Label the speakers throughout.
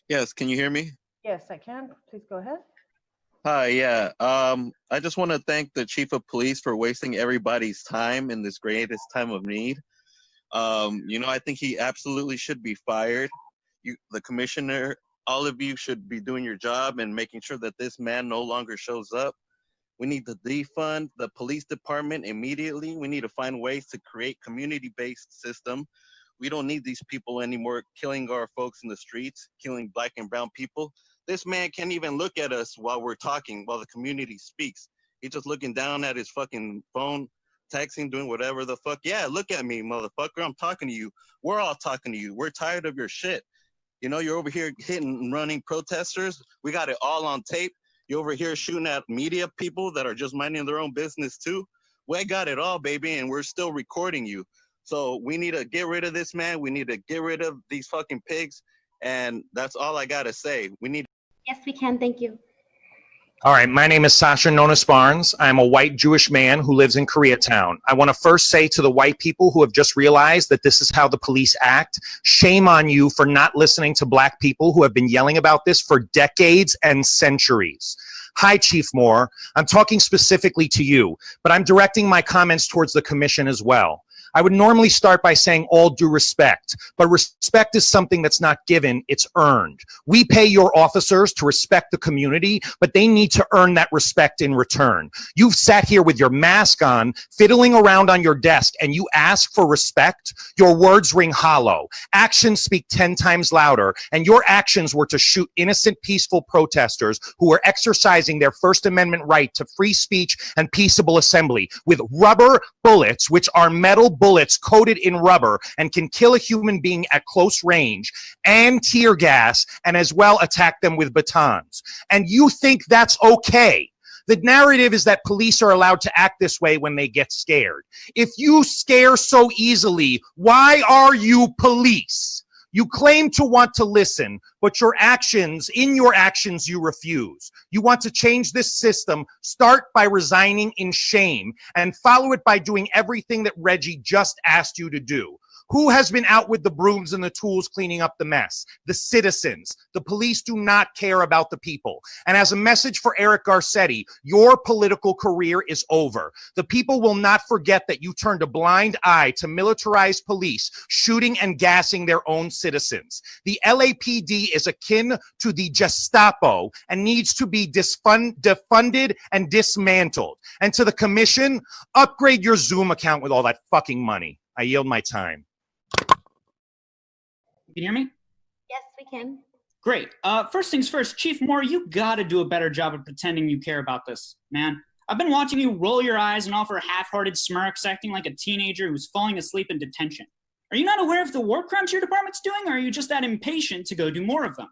Speaker 1: Yes, can you hear me?
Speaker 2: Yes, I can. Please go ahead.
Speaker 1: Hi, yeah. I just want to thank the chief of police for wasting everybody's time in this greatest time of need. I think he absolutely should be fired. The commissioner, all of you should be doing your job and making sure that this man no longer shows up. We need to defund the police department immediately. We need to find ways to create community-based system. We don't need these people anymore killing our folks in the streets, killing black and brown people. This man can't even look at us while we're talking, while the community speaks. He's just looking down at his fucking phone, texting, doing whatever the fuck. Yeah, look at me, motherfucker. I'm talking to you. We're all talking to you. We're tired of your shit. You're over here hitting and running protesters. We got it all on tape. You're over here shooting at media people that are just minding their own business too. We got it all, baby, and we're still recording you. So we need to get rid of this man. We need to get rid of these fucking pigs. And that's all I got to say. We need.
Speaker 3: Yes, we can. Thank you.
Speaker 4: All right, my name is Sasha Nonis Barnes. I'm a white Jewish man who lives in Koreatown. I want to first say to the white people who have just realized that this is how the police act, shame on you for not listening to black people who have been yelling about this for decades and centuries. Hi, Chief Moore. I'm talking specifically to you, but I'm directing my comments towards the commission as well. I would normally start by saying all due respect, but respect is something that's not given, it's earned. We pay your officers to respect the community, but they need to earn that respect in return. You've sat here with your mask on, fiddling around on your desk, and you ask for respect. Your words ring hollow. Actions speak 10 times louder, and your actions were to shoot innocent, peaceful protesters who were exercising their First Amendment right to free speech and peaceable assembly with rubber bullets, which are metal bullets coated in rubber and can kill a human being at close range, and tear gas, and as well attack them with batons. And you think that's okay. The narrative is that police are allowed to act this way when they get scared. If you scare so easily, why are you police? You claim to want to listen, but in your actions, you refuse. You want to change this system, start by resigning in shame, and follow it by doing everything that Reggie just asked you to do. Who has been out with the brooms and the tools cleaning up the mess? The citizens. The police do not care about the people. And as a message for Eric Garcetti, your political career is over. The people will not forget that you turned a blind eye to militarized police shooting and gassing their own citizens. The LAPD is akin to the Gestapo and needs to be defunded and dismantled. And to the commission, upgrade your Zoom account with all that fucking money. I yield my time.
Speaker 5: Can you hear me?
Speaker 3: Yes, we can.
Speaker 5: Great. First things first, Chief Moore, you gotta do a better job of pretending you care about this, man. I've been watching you roll your eyes and offer half-hearted smirks, acting like a teenager who's falling asleep in detention. Are you not aware of the war crimes your department's doing, or are you just that impatient to go do more of them?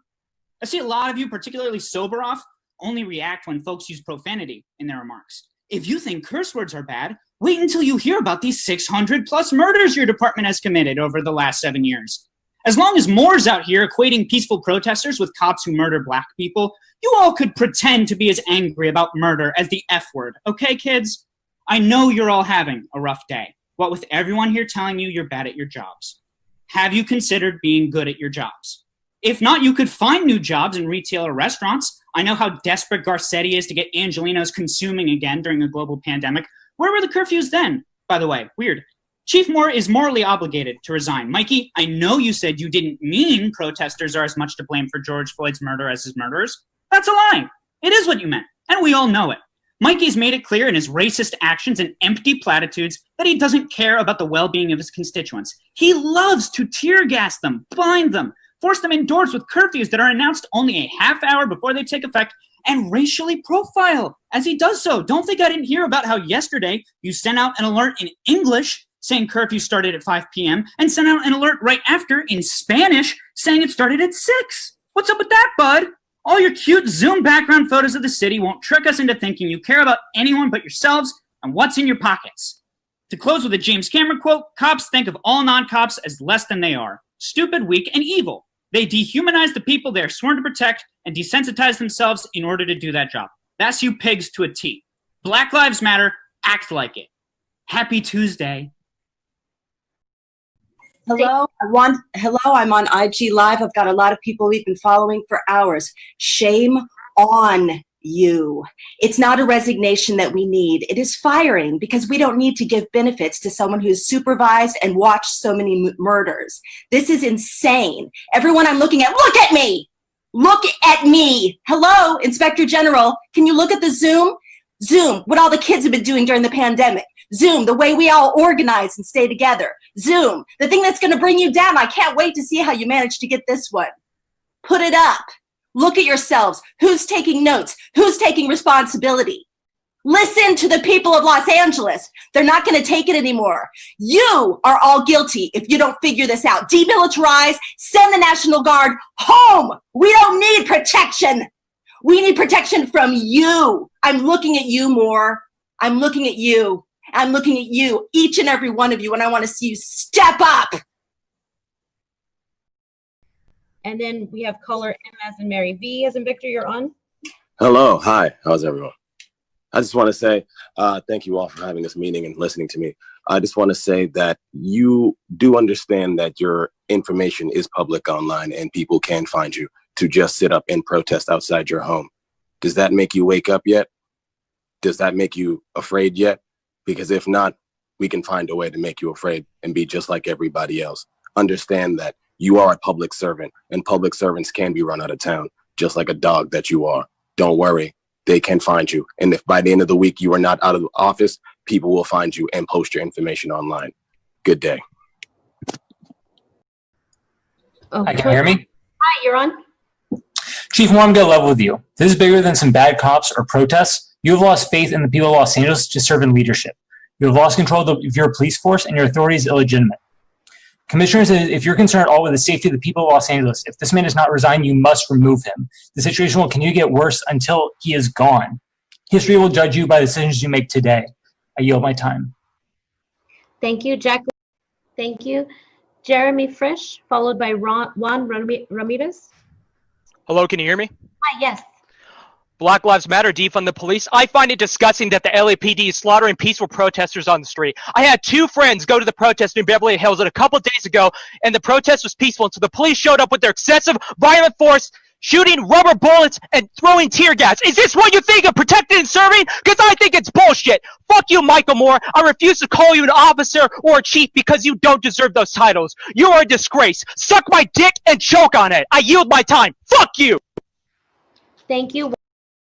Speaker 5: I see a lot of you, particularly sober-off, only react when folks use profanity in their remarks. If you think curse words are bad, wait until you hear about these 600-plus murders your department has committed over the last 7 years. As long as Moore's out here equating peaceful protesters with cops who murder black people, you all could pretend to be as angry about murder as the F word, okay, kids? I know you're all having a rough day, what with everyone here telling you you're bad at your jobs. Have you considered being good at your jobs? If not, you could find new jobs in retail or restaurants. I know how desperate Garcetti is to get Angelinos consuming again during a global pandemic. Where were the curfews then? By the way, weird. Chief Moore is morally obligated to resign. Mikey, I know you said you didn't mean protesters are as much to blame for George Floyd's murder as his murderers. That's a lie. It is what you meant, and we all know it. Mikey's made it clear in his racist actions and empty platitudes that he doesn't care about the well-being of his constituents. He loves to tear gas them, blind them, force them indoors with curfews that are announced only a half hour before they take effect, and racially profile as he does so. Don't think I didn't hear about how yesterday you sent out an alert in English saying curfew started at 5 p.m. and sent out an alert right after in Spanish saying it started at 6. What's up with that, bud? All your cute Zoom background photos of the city won't trick us into thinking you care about anyone but yourselves and what's in your pockets. To close with a James Cameron quote, cops think of all non-cops as less than they are. Stupid, weak, and evil. They dehumanize the people they are sworn to protect and desensitize themselves in order to do that job. That's you pigs to a T. Black Lives Matter, act like it. Happy Tuesday.
Speaker 6: Hello, I'm on IG Live. I've got a lot of people we've been following for hours. Shame on you. It's not a resignation that we need. It is firing, because we don't need to give benefits to someone who's supervised and watched so many murders. This is insane. Everyone I'm looking at, look at me! Look at me! Hello, Inspector General, can you look at the Zoom? Zoom, what all the kids have been doing during the pandemic. Zoom, the way we all organize and stay together. Zoom, the thing that's gonna bring you down. I can't wait to see how you manage to get this one. Put it up. Look at yourselves. Who's taking notes? Who's taking responsibility? Listen to the people of Los Angeles. They're not gonna take it anymore. You are all guilty if you don't figure this out. Demilitarize, send the National Guard home. We don't need protection. We need protection from you. I'm looking at you more. I'm looking at you. I'm looking at you, each and every one of you, and I want to see you step up.
Speaker 2: And then we have caller M as in Mary, V as in Victor, you're on.
Speaker 7: Hello, hi, how's everyone? I just want to say thank you all for having this meeting and listening to me. I just want to say that you do understand that your information is public online and people can find you to just sit up and protest outside your home. Does that make you wake up yet? Does that make you afraid yet? Because if not, we can find a way to make you afraid and be just like everybody else. Understand that you are a public servant, and public servants can be run out of town, just like a dog that you are. Don't worry, they can find you. And if by the end of the week you are not out of the office, people will find you and post your information online. Good day.
Speaker 2: Oh,
Speaker 8: Hi, can you hear me?
Speaker 3: Hi, you're on.
Speaker 8: Chief Moore, I'm going to level with you. This is bigger than some bad cops or protests. You have lost faith in the people of Los Angeles to serve in leadership. You have lost control of your police force, and your authority is illegitimate. Commissioner says, if you're concerned at all with the safety of the people of Los Angeles, if this man does not resign, you must remove him. The situation will continue to get worse until he is gone. History will judge you by the decisions you make today. I yield my time.
Speaker 3: Thank you, Jacqueline. Thank you. Jeremy Frisch, followed by Juan Ramirez.
Speaker 9: Hello, can you hear me?
Speaker 3: Hi, yes.
Speaker 9: Black Lives Matter, defund the police. I find it disgusting that the LAPD is slaughtering peaceful protesters on the street. I had two friends go to the protest in Beverly Hills a couple days ago, and the protest was peaceful until the police showed up with their excessive violent force, shooting rubber bullets and throwing tear gas. Is this what you think of protecting and serving? Because I think it's bullshit. Fuck you, Michael Moore. I refuse to call you an officer or a chief because you don't deserve those titles. You are a disgrace. Suck my dick and choke on it. I yield my time. Fuck you.
Speaker 3: Thank you.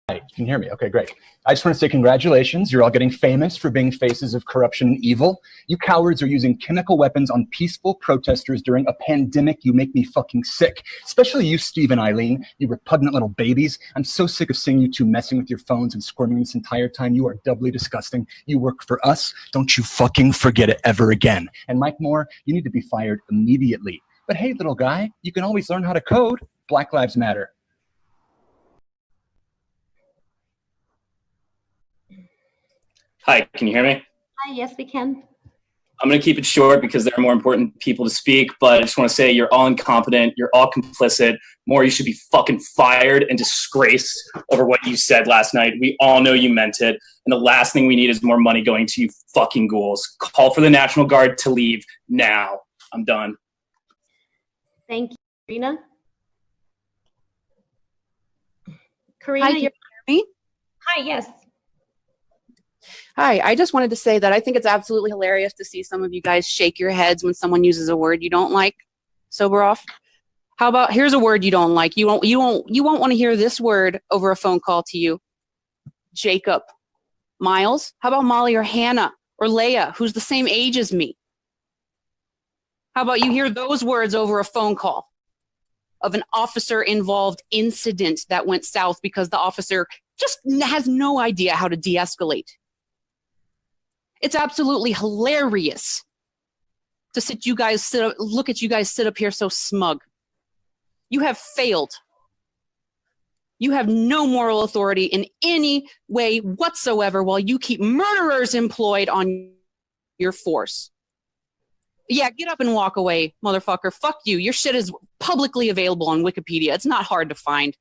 Speaker 10: Hi, can you hear me? Okay, great. I just want to say congratulations. You're all getting famous for being faces of corruption and evil. You cowards are using chemical weapons on peaceful protesters during a pandemic. You make me fucking sick. Especially you, Steve and Eileen, you repugnant little babies. I'm so sick of seeing you two messing with your phones and squirming this entire time. You are doubly disgusting. You work for us. Don't you fucking forget it ever again. And Mike Moore, you need to be fired immediately. But hey, little guy, you can always learn how to code. Black Lives Matter.
Speaker 11: Hi, can you hear me?
Speaker 3: Hi, yes, we can.
Speaker 11: I'm going to keep it short because there are more important people to speak, but I just want to say you're all incompetent. You're all complicit. More, you should be fucking fired and disgraced over what you said last night. We all know you meant it. And the last thing we need is more money going to you fucking ghouls. Call for the National Guard to leave now. I'm done.
Speaker 3: Thank you, Karina. Karina,
Speaker 12: Hi, can you hear me?
Speaker 3: Hi, yes.
Speaker 12: Hi, I just wanted to say that I think it's absolutely hilarious to see some of you guys shake your heads when someone uses a word you don't like. Sober off. How about, here's a word you don't like. You won't want to hear this word over a phone call to you. Jacob. Miles. How about Molly or Hannah or Leia, who's the same age as me? How about you hear those words over a phone call of an officer-involved incident that went south because the officer just has no idea how to de-escalate. It's absolutely hilarious to look at you guys sit up here so smug. You have failed. You have no moral authority in any way whatsoever while you keep murderers employed on your force. Yeah, get up and walk away, motherfucker. Fuck you. Your shit is publicly available on Wikipedia. It's not hard to find.